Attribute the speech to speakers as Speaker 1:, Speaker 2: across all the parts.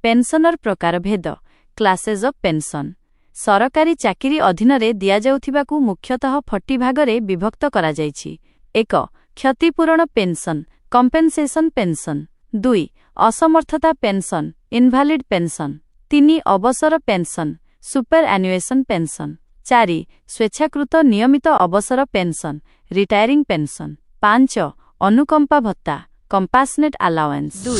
Speaker 1: Pensioner प्रकार भेद classes of pension सरकारी चाकरी अधीन दियाजाउथिबाकु मुख्यतः 40 भागरे विभक्त करा जायछि। 1 क्षतिपूरण पेंशन कम्पेन्सेशन पेंशन 2 असमर्थता पेंशन इनभालिड पेंशन 3 अवसर पेंशन सुपर एनुएशन पेंशन 4 स्वेच्छाकृत नियमित अवसर पेंशन रिटायरिंग पेंशन 5 अनुकंपा भत्ता कंपासनेट अलाउंस 2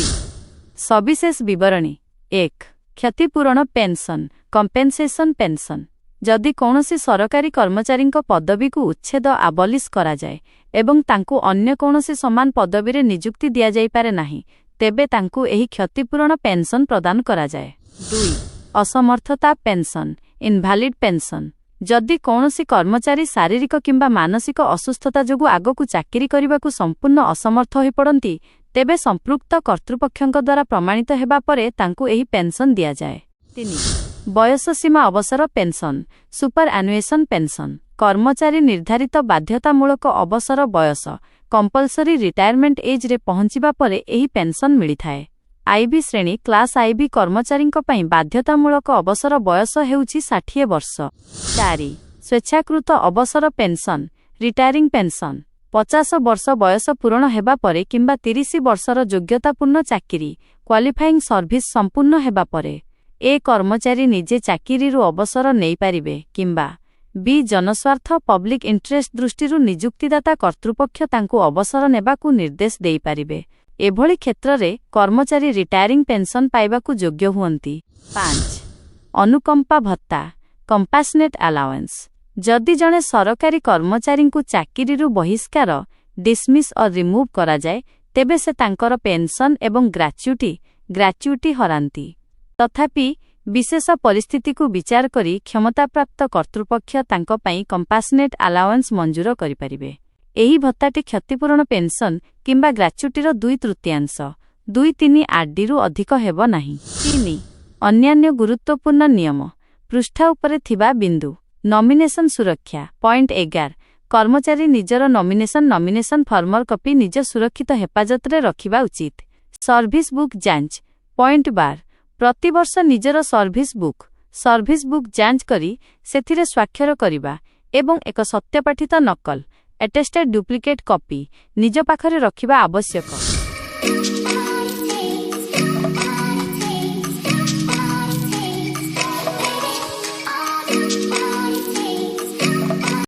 Speaker 1: सविशेष विवरणी 1 क्षतिपूरण पेंशन कम्पेन्सेशन पेंशन जदि कौनसी सरकारी कर्मचारी पदवी को उच्छेद आबलिश करा जाए एवं तांकु अन्य कौनसी समान पदवी रे नियुक्ति दिया जाई पारे नाही तेबे तांकु एही क्षतिपूरण पेंशन प्रदान करा जाए। 2 असमर्थता पेंशन इनभालिड पेंशन जदि कौनसी कर्मचारी शारीरिक किंबा मानसिक असुस्थता जोगु आगकु चाकरी करबाकु संपूर्ण असमर्थ होई पड़ंती तेबे संपृक्त कर्तृपक्षଙ୍କ द्वारा प्रमाणित हेबा परे तांकु एही पेंशन दिया जाए। 3 बयस सीमा अवसर पेंशन सुपर एनुएशन पेंशन कर्मचारी निर्धारित बाध्यतामूलक अवसर बयस कंपलसरी रिटायरमेंट एज रे पहुंचिबा परे एही पेंशन मिली थाए। आईबी श्रेणी क्लास आईबी कर्मचारीଙ୍କ ପାଇଁ बाध्यतामूलक अवसर बयस हेउछि 60 वर्ष। 4 स्वेच्छाकृत अवसर पेंशन रिटायरिंग पेंशन 50 वर्ष बयस पूर्ण हेबा परे किंबा 30 वर्षर योग्यतापूर्ण चाकरी क्वालिफाइंग सर्विस संपूर्ण हेबा परे ए कर्मचारी निजे चाकरीरु अवसर नहीं पारिबे किंबा बी जनस्वार्थ पब्लिक इंटरेस्ट दृष्टिरु नियुक्तिदाता कर्तृपक्ष तांकु अवसर नेबाकु निर्देश देई पारिबे। एभली क्षेत्र रे कर्मचारी रिटायरिंग पेंशन पाइबाकु योग्य हुअंती। 5 अनुकंपा भत्ता कंपासनेट अलाउंस जदि जने सरकारी कर्मचारी को चाकरीरु बहिष्कार डिसमिस और रिमूव करा जाए तेबे से तांकर पेंशन एवं ग्राच्युटी हरांती। तथापि विशेष परिस्थिति को विचार करी क्षमताप्राप्त कर्तृपक्ष तांको पई कंपासनेट अलाउंस मंजूर करि परिबे। एही भत्ताटी क्षतिपूरण पेंशन किंबा ग्राच्युटीर 2/3 2-3 आरडी रु अधिक हेबो नाही। 3 अन्यान्य गुरुत्वपूर्ण नियम पृष्ठा उपरे थिबा बिंदु नॉमिनेशन सुरक्षा पॉइंट 11 कर्मचारी निजर नॉमिनेशन फॉर्मर कॉपी निज सुरक्षित हेफाजत रे रखिबा उचित। सर्विस बुक जांच पॉइंट 12 प्रतिवर्ष निजर सर्विस बुक जांच करी सेथिरे स्वाक्षर करिबा एवं एक सत्यपाठित नकल एटेस्टेड डुप्लिकेट कॉपी निज पाखरे रखिबा आवश्यक।